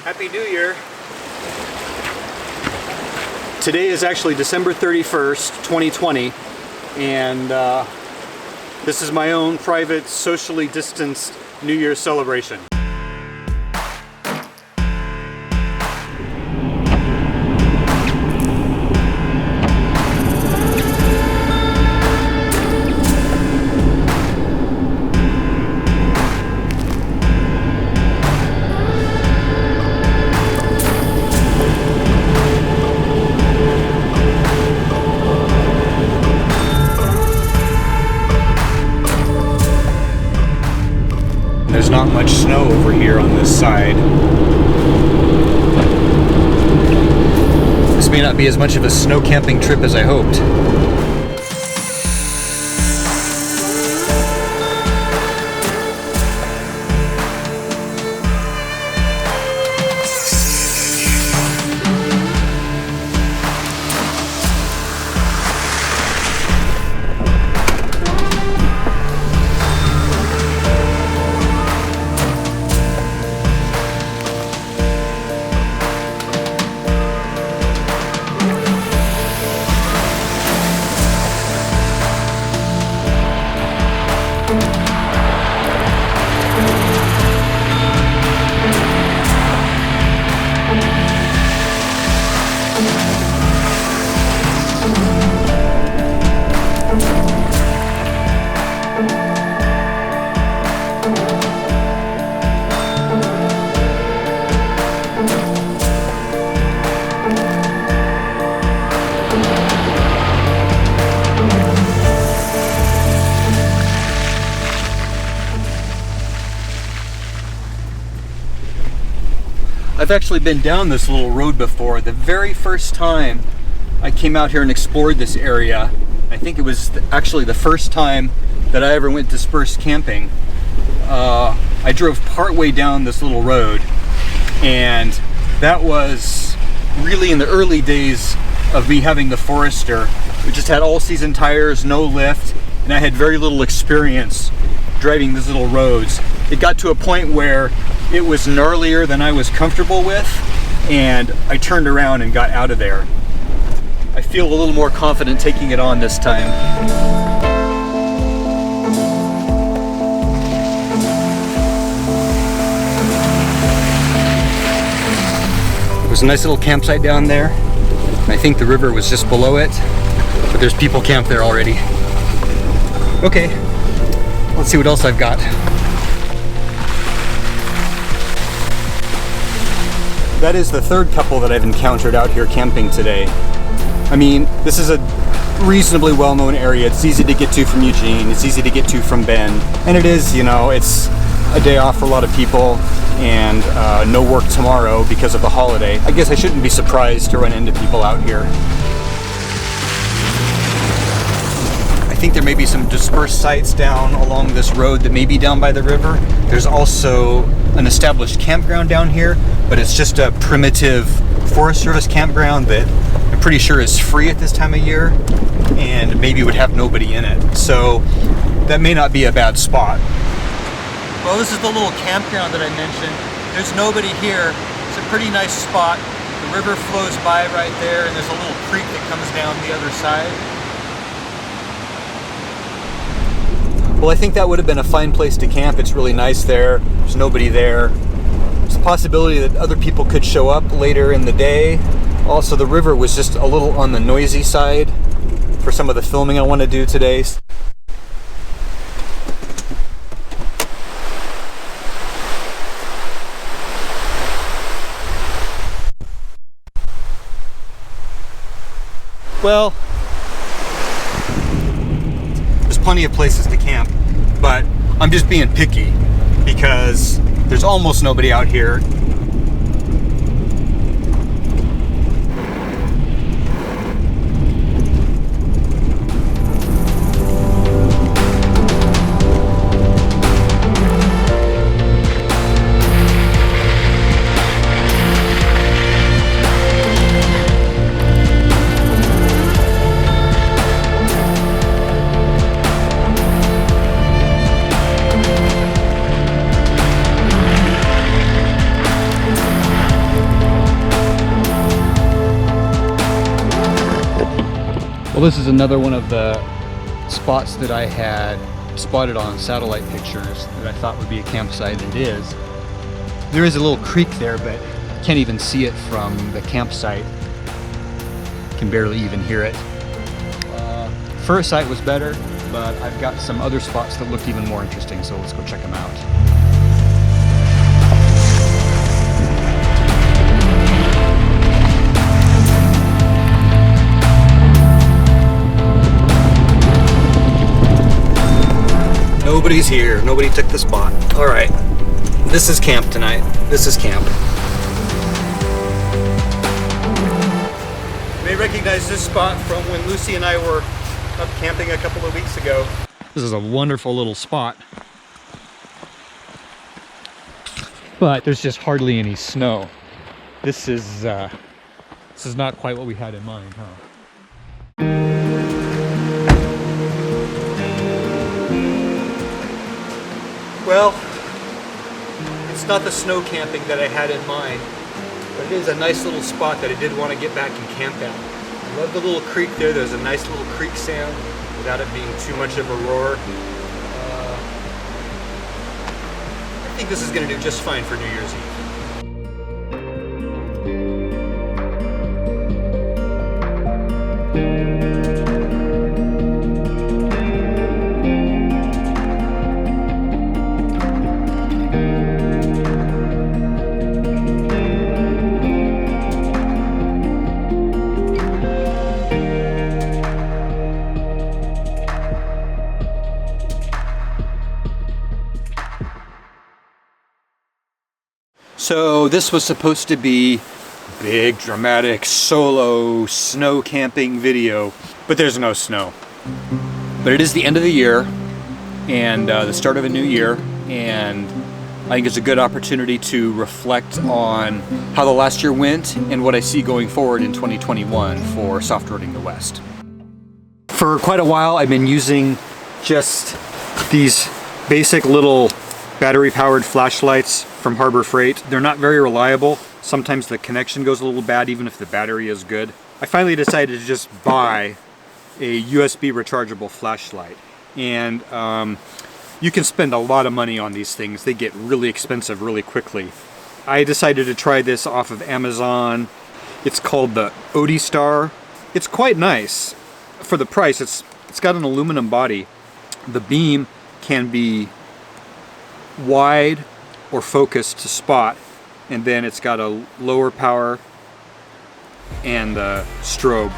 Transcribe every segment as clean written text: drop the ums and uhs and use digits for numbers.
Happy New Year. Today is actually December 31st, 2020, and this is my own private, socially distanced New Year's celebration. There's not much snow over here on this side. This may not be as much of a snow camping trip as I hoped. I've actually been down this little road before. The very first time I came out here and explored this area, I think it was actually the first time that I ever went dispersed camping. I drove partway down this little road, and that was really in the early days of me having the Forester. We just had all-season tires, no lift, and I had very little experience driving these little roads. It got to a point where it was gnarlier than I was comfortable with, and I turned around and got out of there. I feel a little more confident taking it on this time. There's a nice little campsite down there. I think the river was just below it, but there's people camped there already. Okay, let's see what else I've got. That is the third couple that I've encountered out here camping today. I mean, this is a reasonably well-known area. It's easy to get to from Eugene. It's easy to get to from Bend. And it is, you know, it's a day off for a lot of people, and no work tomorrow because of the holiday. I guess I shouldn't be surprised to run into people out here. I think there may be some dispersed sites down along this road that may be down by the river. There's also an established campground down here, but it's just a primitive Forest Service campground that I'm pretty sure is free at this time of year and maybe would have nobody in it. So that may not be a bad spot. Well, this is the little campground that I mentioned. There's nobody here. It's a pretty nice spot. The river flows by right there, and there's a little creek that comes down the other side. Well, I think that would have been a fine place to camp. It's really nice there. There's nobody there. There's a possibility that other people could show up later in the day. Also, the river was just a little on the noisy side for some of the filming I want to do today. Well, there's plenty of places to camp, but I'm just being picky because there's almost nobody out here. this is another one of the spots that I had spotted on satellite pictures that I thought would be a campsite, and it is. There is a little creek there, but you can't even see it from the campsite. You can barely even hear it. First site was better, but I've got some other spots that look even more interesting, so let's go check them out. Nobody's here. Nobody took the spot. All right. This is camp tonight. This is camp. You may recognize this spot from when Lucy and I were up camping a couple of weeks ago. This is a wonderful little spot. But there's just hardly any snow. This is not quite what we had in mind, huh? Well, it's not the snow camping that I had in mind, but it is a nice little spot that I did want to get back and camp at. I love the little creek there. There's a nice little creek sound without it being too much of a roar. I think this is going to do just fine for New Year's Eve. So this was supposed to be a big, dramatic, solo snow camping video, but there's no snow. But it is the end of the year and the start of a new year, and I think it's a good opportunity to reflect on how the last year went and what I see going forward in 2021 for Softroading the West. For quite a while I've been using just these basic little battery-powered flashlights from Harbor Freight. They're not very reliable. Sometimes the connection goes a little bad even if the battery is good. I finally decided to just buy a USB rechargeable flashlight. And you can spend a lot of money on these things. They get really expensive really quickly. I decided to try this off of Amazon. It's called the Odistar. It's quite nice. For the price, it's got an aluminum body. The beam can be wide or focused to spot, and then it's got a lower power and the strobe.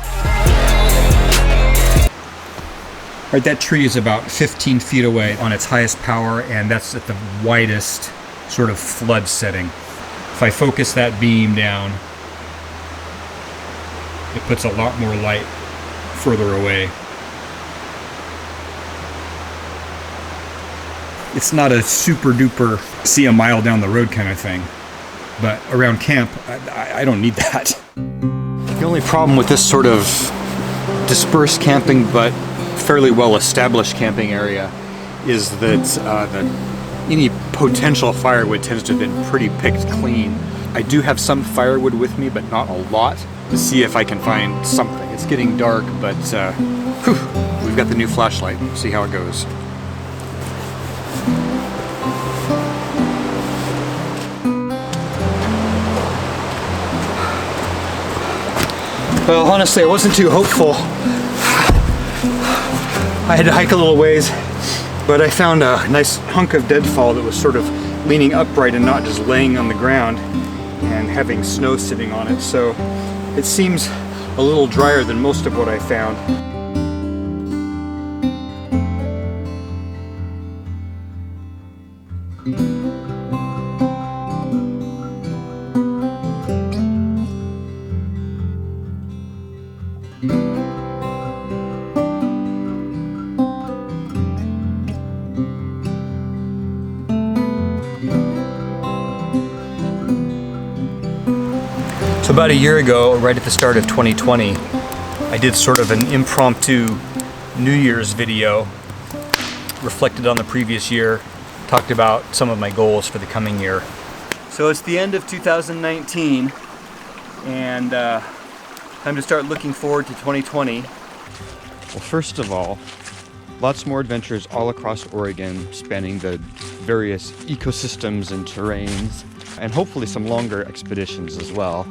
Right, that tree is about 15 feet away on its highest power, and that's at the widest sort of flood setting. If I focus that beam down, it puts a lot more light further away. It's not a super duper see a mile down the road kind of thing, but around camp, I don't need that. The only problem with this sort of dispersed camping but fairly well established camping area is that any potential firewood tends to have been pretty picked clean. I do have some firewood with me, but not a lot, to see if I can find something. It's getting dark, but we've got the new flashlight. We'll see how it goes. Well, honestly, I wasn't too hopeful. I had to hike a little ways, but I found a nice hunk of deadfall that was sort of leaning upright and not just laying on the ground and having snow sitting on it. So it seems a little drier than most of what I found. So about a year ago, right at the start of 2020, I did sort of an impromptu New Year's video, reflected on the previous year, talked about some of my goals for the coming year. So it's the end of 2019, and time to start looking forward to 2020. Well, first of all, lots more adventures all across Oregon, spanning the various ecosystems and terrains, and hopefully some longer expeditions as well.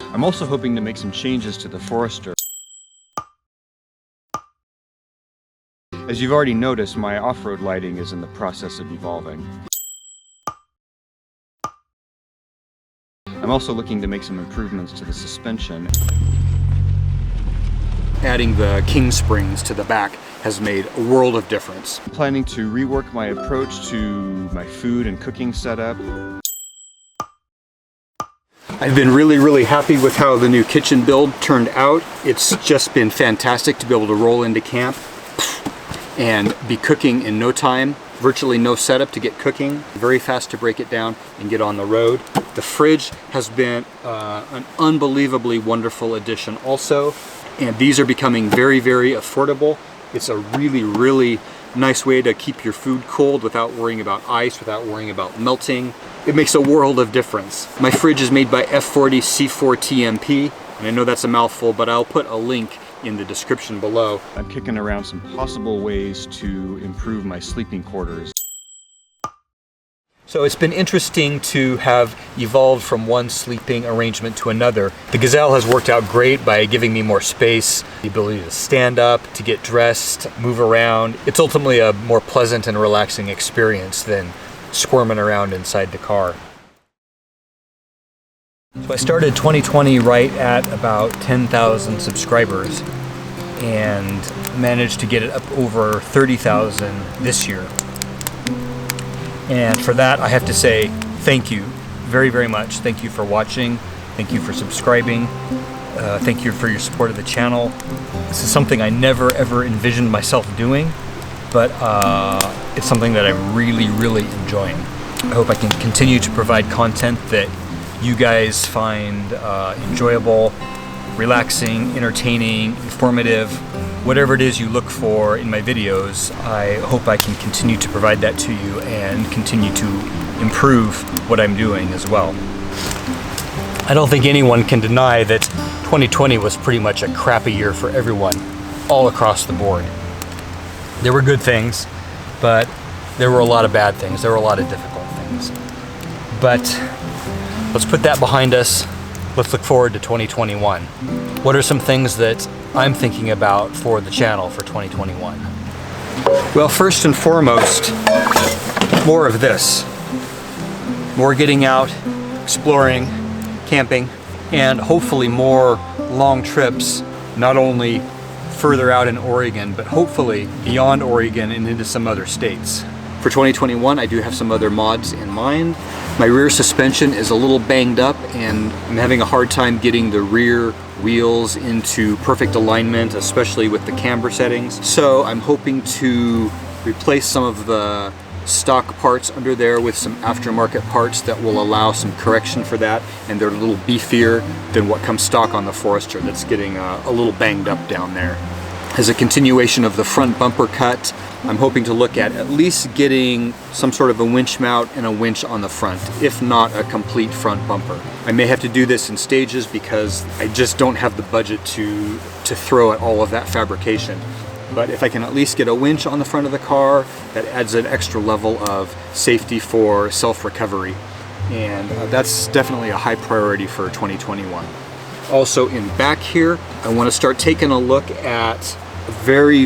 I'm also hoping to make some changes to the Forester. As you've already noticed, my off-road lighting is in the process of evolving. I'm also looking to make some improvements to the suspension. Adding the King Springs to the back has made a world of difference. Planning to rework my approach to my food and cooking setup. I've been really happy with how the new kitchen build turned out. It's just been fantastic to be able to roll into camp and be cooking in no time. Virtually no setup to get cooking. Very fast to break it down and get on the road. The fridge has been an unbelievably wonderful addition also. And these are becoming very affordable. It's a really nice way to keep your food cold without worrying about ice, without worrying about melting. It makes a world of difference. My fridge is made by F40 C4 TMP, and I know that's a mouthful, but I'll put a link in the description below. I'm kicking around some possible ways to improve my sleeping quarters. So it's been interesting to have evolved from one sleeping arrangement to another. The Gazelle has worked out great by giving me more space, the ability to stand up, to get dressed, move around. It's ultimately a more pleasant and relaxing experience than squirming around inside the car. So I started 2020 right at about 10,000 subscribers and managed to get it up over 30,000 this year. And for that, I have to say thank you very much. Thank you for watching. Thank you for subscribing. Thank you for your support of the channel. This is something I never ever envisioned myself doing, but it's something that I'm really enjoying. I hope I can continue to provide content that you guys find enjoyable, relaxing, entertaining, informative, whatever it is you look for in my videos. I hope I can continue to provide that to you and continue to improve what I'm doing as well. I don't think anyone can deny that 2020 was pretty much a crappy year for everyone, all across the board. There were good things, but there were a lot of bad things. There were a lot of difficult things. But let's put that behind us. Let's look forward to 2021. What are some things that I'm thinking about for the channel for 2021? Well, first and foremost, more of this. More getting out, exploring, camping, and hopefully more long trips, not only further out in Oregon, but hopefully beyond Oregon and into some other states. For 2021, I do have some other mods in mind. My rear suspension is a little banged up and I'm having a hard time getting the rear wheels into perfect alignment, especially with the camber settings. So I'm hoping to replace some of the stock parts under there with some aftermarket parts that will allow some correction for that, and they're a little beefier than what comes stock on the Forester that's getting a little banged up down there. As a continuation of the front bumper cut, I'm hoping to look at least getting some sort of a winch mount and a winch on the front, if not a complete front bumper. I may have to do this in stages because I just don't have the budget to throw at all of that fabrication. But if I can at least get a winch on the front of the car, that adds an extra level of safety for self-recovery. And that's definitely a high priority for 2021. Also in back here, I want to start taking a look at very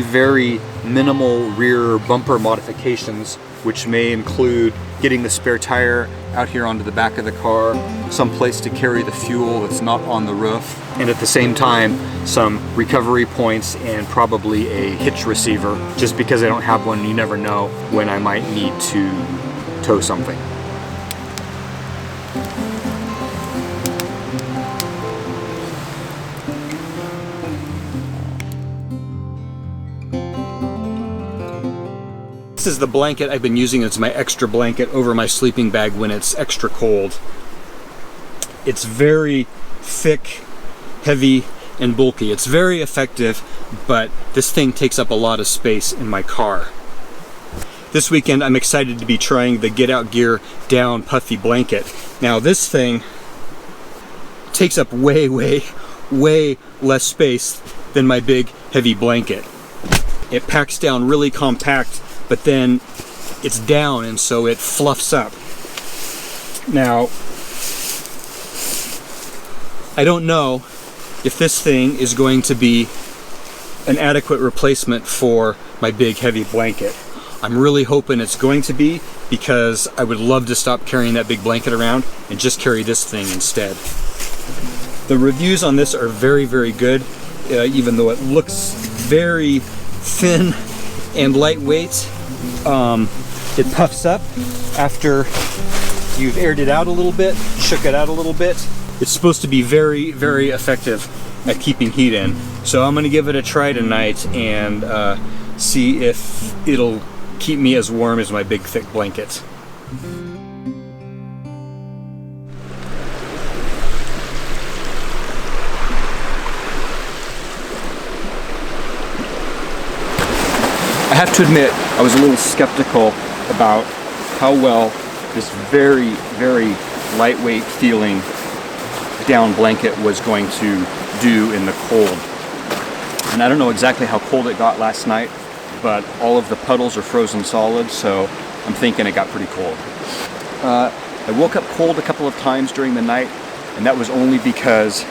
minimal rear bumper modifications, which may include getting the spare tire out here onto the back of the car, some place to carry the fuel that's not on the roof, and at the same time some recovery points and probably a hitch receiver. Just because I don't have one, you never know when I might need to tow something. This is the blanket I've been using. It's my extra blanket over my sleeping bag when it's extra cold. It's very thick, heavy, and bulky. It's very effective, but this thing takes up a lot of space in my car. this weekend I'm excited to be trying the Get Out Gear Down Puffy blanket. Now this thing takes up way less space than my big heavy blanket. It packs down really compact, but then it's down and so it fluffs up. Now, I don't know if this thing is going to be an adequate replacement for my big heavy blanket. I'm really hoping it's going to be, because I would love to stop carrying that big blanket around and just carry this thing instead. The reviews on this are very good, even though it looks very thin and lightweight. It puffs up after you've aired it out a little bit, shook it out a little bit. It's supposed to be very effective at keeping heat in. So I'm gonna give it a try tonight and see if it'll keep me as warm as my big thick blanket. I have to admit, I was a little skeptical about how well this very lightweight feeling down blanket was going to do in the cold. And I don't know exactly how cold it got last night, but all of the puddles are frozen solid, so I'm thinking it got pretty cold. I woke up cold a couple of times during the night, and that was only because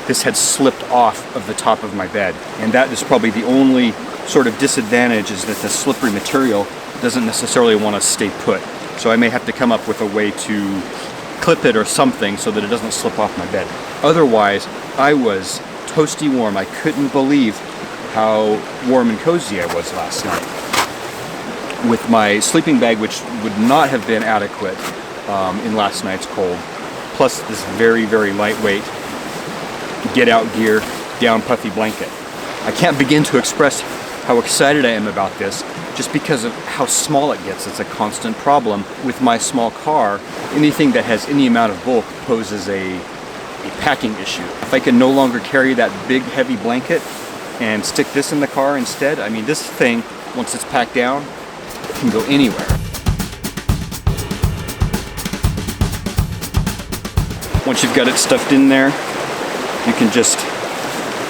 this had slipped off of the top of my bed. And that is probably the only sort of disadvantage, is that the slippery material doesn't necessarily want to stay put. So I may have to come up with a way to clip it or something so that it doesn't slip off my bed. Otherwise, I was toasty warm. I couldn't believe how warm and cozy I was last night. With my sleeping bag, which would not have been adequate in last night's cold, plus this very lightweight Get Out Gear Down Puffy blanket. I can't begin to express how excited I am about this, just because of how small it gets. It's a constant problem with my small car. Anything that has any amount of bulk poses a packing issue. If I can no longer carry that big heavy blanket and stick this in the car instead, I mean, this thing, once it's packed down, can go anywhere. Once you've got it stuffed in there, you can just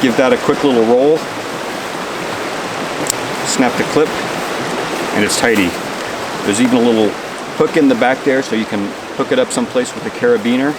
give that a quick little roll, snap the clip, and it's tidy. There's even a little hook in the back there, so you can hook it up someplace with a carabiner.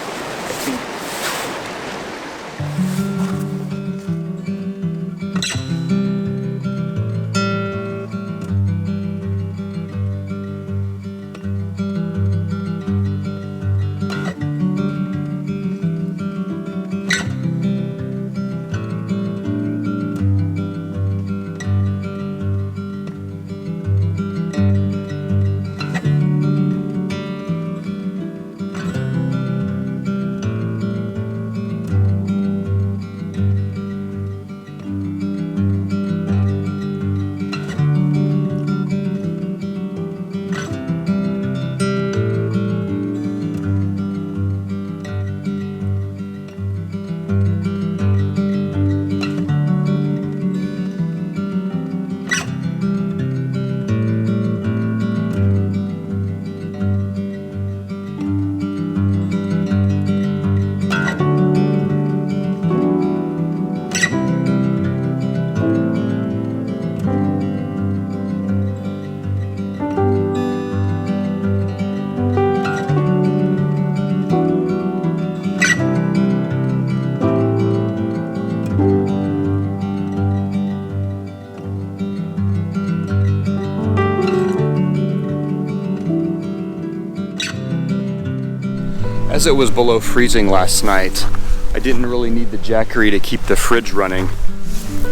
As it was below freezing last night, I didn't really need the Jackery to keep the fridge running.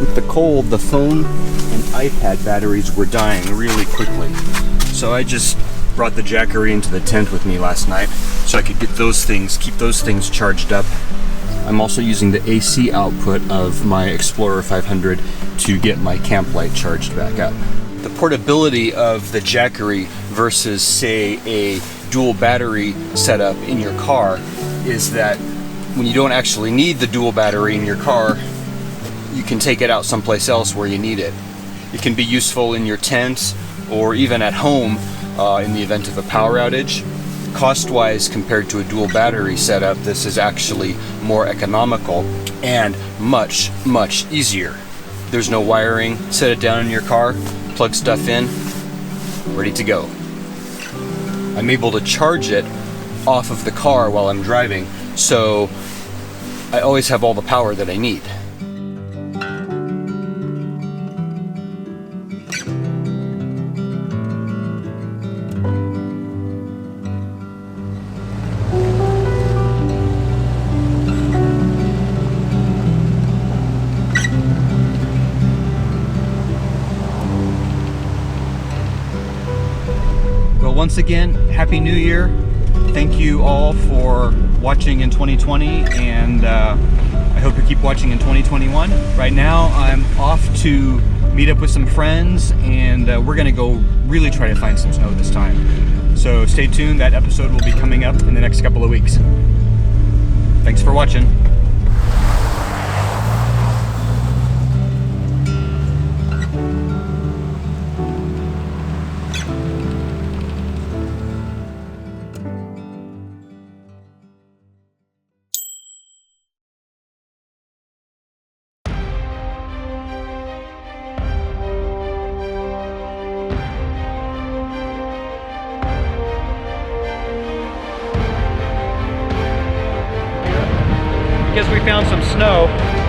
With the cold, the phone and iPad batteries were dying really quickly. So I just brought the Jackery into the tent with me last night so I could get those things, keep those things charged up. I'm also using the AC output of my Explorer 500 to get my camp light charged back up. The portability of the Jackery versus, say, a dual battery setup in your car is that when you don't actually need the dual battery in your car, you can take it out someplace else where you need it. It can be useful in your tent or even at home in the event of a power outage. Cost-wise, compared to a dual battery setup, this is actually more economical and much, much easier. There's no wiring. Set it down in your car, plug stuff in, ready to go. I'm able to charge it off of the car while I'm driving, so I always have all the power that I need. Once again, Happy New Year. Thank you all for watching in 2020, and I hope you keep watching in 2021. Right now, I'm off to meet up with some friends, and we're gonna go really try to find some snow this time. So stay tuned, that episode will be coming up in the next couple of weeks. Thanks for watching. Because we found some snow.